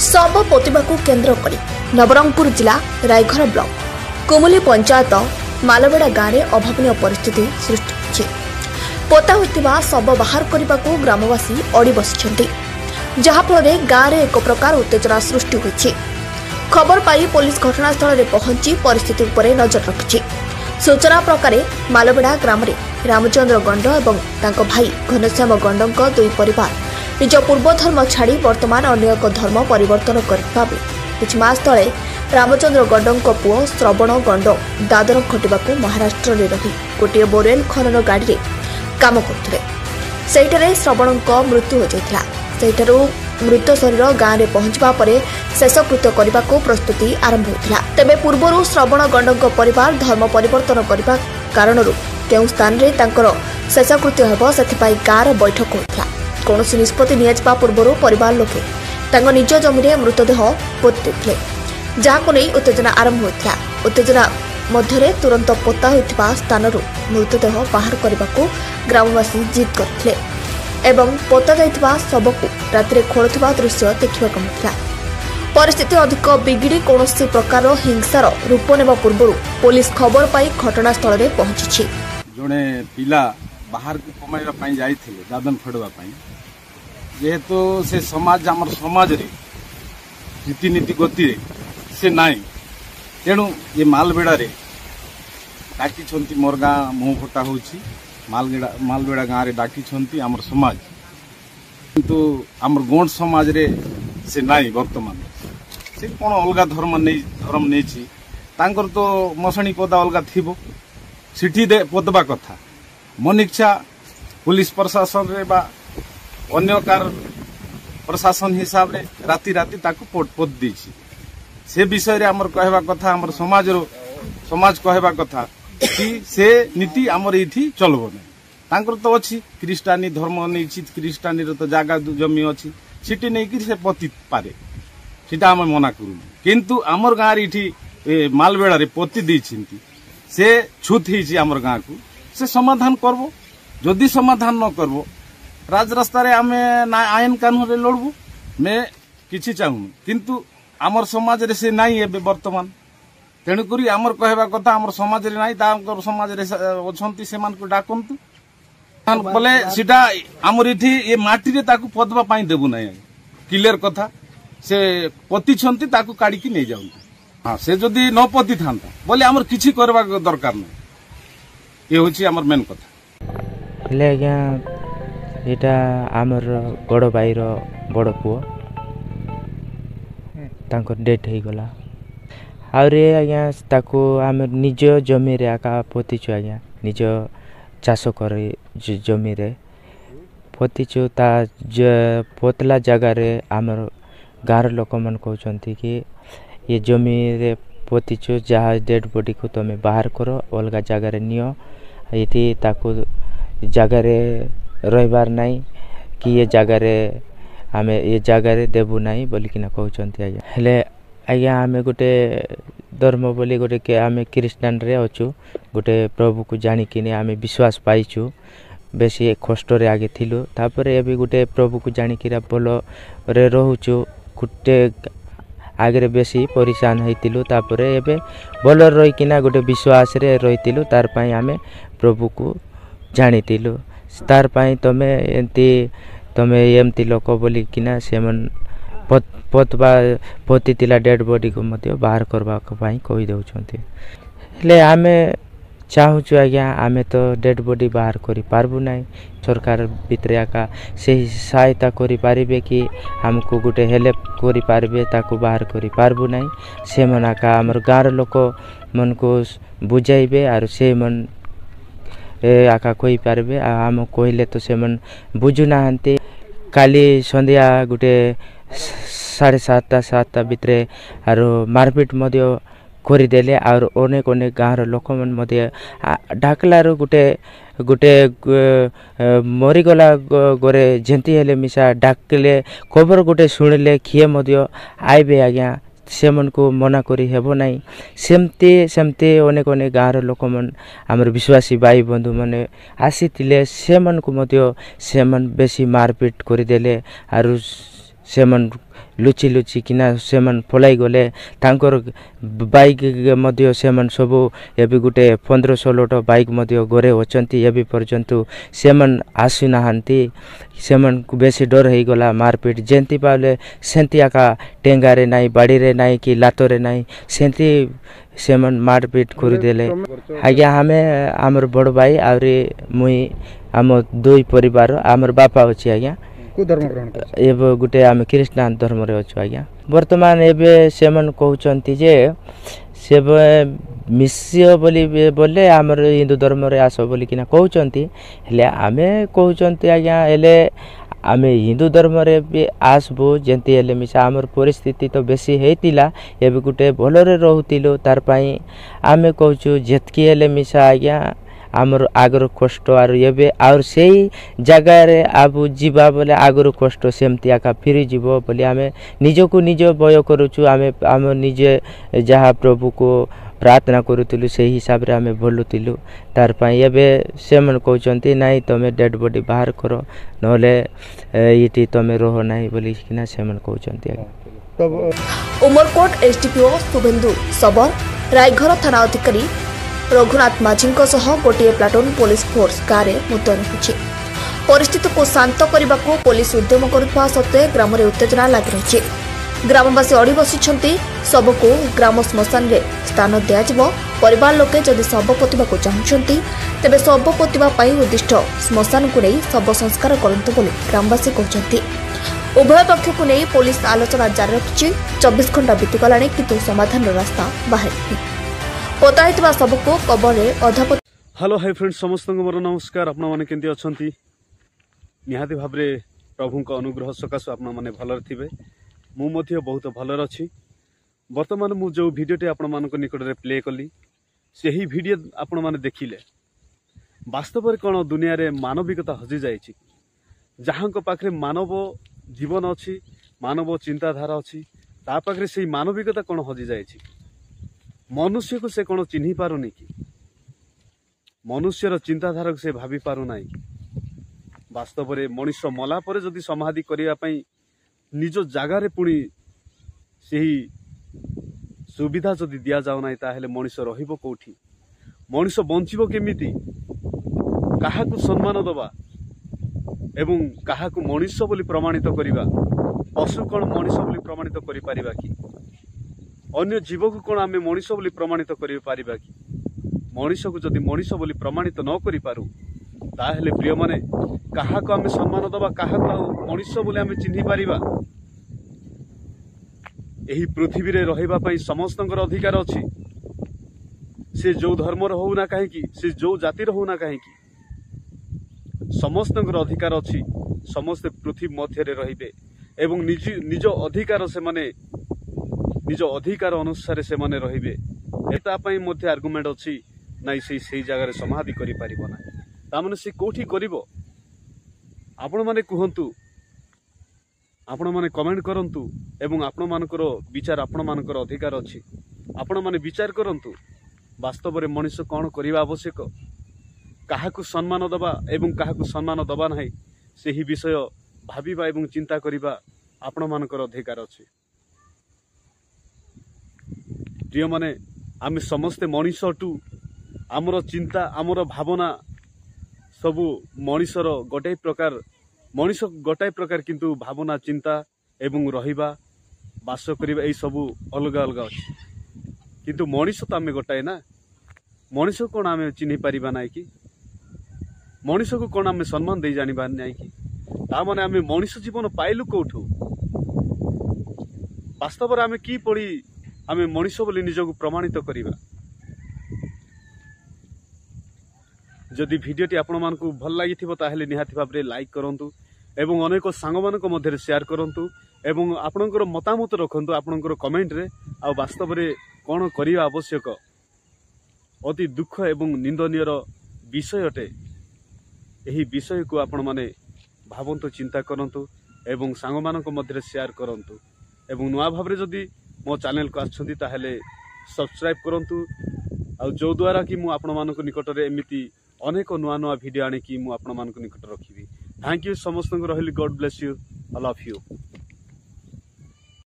शव पोतिबाकू केन्द्र करी नवरंगपुर जिला रायघर ब्लॉक कुमुली पंचायत मालबेड़ा गाँव में अभावन परिस्थिति सृष्टि होइछि। पोता होइतिबा शव बाहर करने ग्रामवासी अड़ी बसिछन्ति, जहाँफल गाँव में एक प्रकार उत्तेजना सृष्टि होइछि। खबर पाई पुलिस घटनास्थल में पहुंची परिस्थिति उपरे नजर रखिछि। सूचना प्रकार मालबेड़ा ग्राम में रामचंद्र गंड और तांको भाई घनश्याम गंड दुई परिवार निज पूर्व धर्म छाड़ी वर्तमान अन्य एक धर्म परिवर्तन करथिबा बेले किछि मास तले रामचंद्र गंड पुओ श्रवण गंड दादर खटिबाकू महाराष्ट्र में रही गोटे बोरेल खनन गाड़ी रे काम करथिले। सेहिठारे श्रवणक मृत्यु हो जाइथिला। सेहिठारु मृत शरीर गाँव में पहुंचवा परे शेषकृत्य करने प्रस्तुति आरंभ होता। तेबे पूर्वरु श्रवण गंड परिवार धर्म परिवर्तन करने कारण केउ स्थान रे तांकर शेषकृत्य हेब सेथिपाई गाँव बैठक होता। कौन निष्पत्ति नियाजिबा पूर्वरु परिवार लोके तांको निज जमी में मृतदेह पोति देथिले, जहां नहीं उत्तेजना आरंभ होता। उत्तेजना मध्यरे तुरंत पोता होइतिबा स्थानरु मृतदेह बाहर करने ग्रामवासी जिद करथिले एवं पोता जाइतिबा शवकु रातिरे खोलुथिबा दृश्य देखिबाकु मिलिला। परिस्थिति अधिक बिगिड़ी कौनसी प्रकार हिंसार रूप नेबा पूर्वरु पुलिस खबर पाई घटनास्थल में पहुंची। जड़े पिला बाहर को कमाइबा पई जाइथिले दादन फड़वा पई, जेहेतु से समाज आमर समाज रे रीतिनीति गति रे से नाई, तेणु ये मालबेड़ा रे डाकी छंती मोर गाँ मुह फटा होची मालबेड़ा गाँव रे डाकी छंती आमर समाज, किंतु आमर गोंड समाज रे से नाई वर्तमान से कौन अलग धर्म नहीं छी तांकर तो मसणी पदा अलग थिबो सिटी दे पदबा कथा मन इच्छा पुलिस प्रशासन रे बा अन्य कार प्रशासन हिसाब रे राति राति ताकू पद देछि। से विषय रे हमर कहबा कथा हमर समाज कहबा कथा कि से नीति हमर इथि चलबो नै। तांकर तो अछि क्रिस्टानी धर्म नै छी, क्रिस्टानी रो तो जागा जमी अछि सिटी नै कि से पति पारे सीटा हम मना करू, किंतु आमर गाँव इठी मालबेड़ा रे पति दैछिंती से छूत ही आमर गाँ को से समाधान करबो। जदि समाधान न करबो राज रास्ता रे आमे ना आईन कानून रे लड़बो मैं किछि चाहू, किंतु आमर समाज रे से नाही एबे वर्तमान। तेणु करी आमर कहबा कथा आमर समाज रे नाही तांकर समाज रे अछंती सेमान को डाकंतु बोले सीटा आमर इठी ए माटी रे ताकू पदबा पाई देबु नाही। क्लियर कथा से पति छंती ताकू काढी की नै जाउ। हाँ से जदि न पति थांता बोले आमर किछि करबा दरकार नै। ये होछि आमर मेन कथा। हेले आज्ञा एटा आमर बड़ भाई रो बड़ पुओ तांकर डेथ हे गला। आउरे आज्ञा ताकू आमर निज जमी रे आका पोतिछु आज्ञा निज चाष करे जमी रे पोतिछु ता पोतला जगह रे आमर गाँव लोक मन कहते कि ये जमी रे पोतिछु जहाँ डेड बॉडी को तुम बाहर करो अलग जगह रे नियो ये ताकू जगह रे रहिबार नहीं कि ये जगह रे आमे ये जगह रे देबु नहीं बोलिकिना कहते। आज्ञा हेले आज्ञा आमे गोटे धर्म बोली गोटे के आमे क्रिस्चियन रे अछु गोटे प्रभु को जानिकिने आमे विश्वास पाइछु बेसी कष्ट रे आगे थिलु तापर एबे गोटे प्रभु को जानिकिरा बोलो रे रहउछु गोटे आगे बेसी परेशान होइतिलु तापर एबे बोलो रहिकिना गोटे विश्वास रे रहितिलु तार पई आमे प्रभु को जानितिलु तार पई तमे एमती लोक बोली किना सेमन पोती तिला डेड बॉडी को मध्य बाहर करबा पई कहि दउछंती। हेले आमे चाहूँ आज्ञा आमे तो डेड बॉडी बाहर करि पारबु नाही। सरकार भितर आका से सहायता करि पारिबे कि हमको गोटे हेल्प करि पारबे ताको बाहर करि पारबु नाही। से मन आका हमर गाँव लोक मन को बुझाइबे आर से मन आका कहि पारबे हम कहले तो से मन बुझु नाहंती। काली संध्या गोटे 7:30 भितरे आर मारपीट मध्य करदेले और अनेक अनेक गाँव लोक मन डाकलार गोटे गोटे मरीगला गोरे जेंती हेले मिसा डाकले खबर गोटे शुणिले किए मध्य आइबे आज्ञा से मन को मना करी हेबो नाही। सेमती अनेक अनेक गाँव लोक मन आमर विश्वासी भाई बंधु माने आसीतिले से मन को मध्य से मन बेसी मारपीट करदेले आर सेमन लुचि लुचि किना सेमन पलाई गले तांकर बाइक मध्य सेमन सब एबी गुटे 15-16 बाइक मध्य घरे अछंती एबी पर्यंत सेमन आसी नाहंती सेमन को बेसी डर हे गला मारपीट जेंती पाले सेंती आका टेंगारे नाई बाड़ी रे नाई कि लातोरे नाई सेंती सेमन मारपीट कर देले आज्ञा हमें आमर बड़ भाई आउरी मुई आम दुई परिवार आमर बापा अछि आज्ञा को धर्म ग्रहण कर एबे गुटे आम ख्रीष्टान धर्म रे अछु आज्ञा वर्तमान एबे सेमन कहउचंती जे सेबे मिसियो बोली बोले आमर हिंदू धर्म रे आसो बोली किना कहउचंती हेले आमे कहउचंती आज्ञा हेले आमे हिंदू धर्म रे भी आसबो जेंती हेले मिसा आमर परिस्थिति तो बेसी हेतिला एबे गुटे भलरे रहउतिलो तार पई आमे कहउचु जेतकी हेले मिसा आज्ञा आमर आगर कष्ट आर एबे और सेही जगह रे आबु जीवा बोले आगर कष्ट सेमती आका फिरी जीवो बोली आमे निजको निज बय करूछु आमे आम निजे जहा प्रभु को प्रार्थना करूतिलु सेही हिसाब रे आमे बोलुतिलु तार पई एबे सेमन कहउचंती नाही तमे डेड बॉडी बाहर करो नले इटी तमे रहो नाही बोली किना सेमन कहउचंती तब उमरकोट एसडीपीओ शुभेन्दु सबर रायघर थाना अधिकारी रघुनाथ माझीଙ୍କ सह गोटे प्लाटून पुलिस फोर्स गारे मुतयन होछि परिस्थिति को शांत करने को पुलिस उद्यम करुवा सत्वे ग्राम में उत्तेजना लगी रही ग्रामवासी अड़ी बसी शव को ग्राम श्मशान रे स्थान दिज्व परिवार लोके जदि शव पोतिबा को चाहते तेबे शव पोतिबा उद्दिष्ट श्मशान को नहीं शव संस्कार करंतु बोली ग्रामवासी कहते उभय पक्ष को नहीं पुलिस आलोचना जारी रखी 24 घंटा बीतीगला किंतु समाधान रास्ता बाहर पोता होता शव को कबर अधा हेलो हाय फ्रेंड्स समस्त मोर नमस्कार आपण माने केंती अछंती निहाती भाबरे प्रभु को अनुग्रह सकाश आपण माने भलर थिबे मु मध्य बहुत भलर अछि वर्तमान मु जो भिडियोटे आपण मानको निकट रे प्ले कली सेही भिडियो आपण माने देखिले वास्तव रे कोन दुनिया रे मानविकता हजि जायछि जहां को पाखरे मानव जीवन अछि मानव चिंताधारा अछि ता पाखरे सेही मानविकता कोन हजि जायछि मनुष्य को से कोन चिन्हि पारुनी कि मनुष्यर चिंताधारा को से भाभी पारु नाही वास्तव रे मनुष्य मला परे जदि समाधि करिया पई निज जागा रे पुणी सेही सुविधा जदि दिया जाउ नाही ताहेले मनुष्य रहिबो कोठी मनुष्य बंचिबो केमिति काहा को सम्मान दबा एवं काहा को मनुष्य बोली प्रमाणित करिबा पशु कोन मनुष्य बोली प्रमाणित करि परिबा कि अन्य जीव को कोन आमे मनुष्य बोली प्रमाणित करि परिबा कि मनुष्य को जदि मनुष्य बोली प्रमाणित न करि पारु ताहेले प्रिय माने काहा को आमे सम्मान दबा काहा को मनुष्य बोली आमे चिन्हि पारिबा एही पृथ्वी रे रहिबा पई समस्तंकर अधिकार अछि से जो धर्म रो हो ना काहे कि से जो जाति रो हो ना काहे कि समस्तंकर अधिकार अछि समस्त पृथ्वी मध्य रे रहिबे एवं निज अधिकार से माने निज अधिकार अनुसार से माने रहिबे एता पई मध्य आर्गुमेंट अछि नाइ से जगह रे समाधि करि पारिबो ना ता माने से कोठी करिवो आपण माने कहंतु आपण माने कमेंट करंतु एवं आपण मानकर विचार आपण मानकर अधिकार अछि आपण माने विचार करंतु वास्तव रे मनुष्य कोन करिवा आवश्यक काहाकु सम्मान दबा एवं काहाकु सम्मान दबा नाही सेही विषय भाबिबा एवं चिंता करिबा आपण मानकर अधिकार अछि प्रिय माने आमे समस्त मनुष्यटू आमर चिंता आमर भावना सबु मनुष्यर गोटे प्रकार मनुष्य गोटाए प्रकार किंतु भावना चिंता एवं रहिबा बास करिबा एई सबु अलग अलग अछि किंतु मनुष्य तो आमे गोटाए ना मनुष्य कोन आमे चिन्हि पारिबा नाइ कि मनुष्य को कोन आमे सम्मान दे जानिबा नाइ कि ता माने आमे मनुष्य जीवन पाइलु कोठु वास्तव रे आमे की पड़ी आमे मनुष्य बोली निजको प्रमाणित करिबा जदि भिडियोटी आपण मानकु भल लागिथिबो ताहेले निहाती भाबरे लाइक करंतु एवं अनेक सांग मानक मध्यरे शेयर करंतु एवं आपणकर मतामत रखंतु आपणकर कमेंट रे आ वास्तव रे कोन करिया आवश्यक अति दुख एवं निंदनीय विषयटे एही विषय को आपण माने भावंतु चिंता करंतु एवं सांग मानक मध्यरे शेयर करंतु एवं नुआ भाबरे जदि मो चैनल को आछंती ताहेले सब्सक्राइब करंतु आ जो द्वारा कि मु आपण मानक निकट रे एमिति अनेक नुआ नुआ वीडियो आने की मु आपण मानक निकट रखिबी थैंक यू समस्त को रहिली God bless you I love you.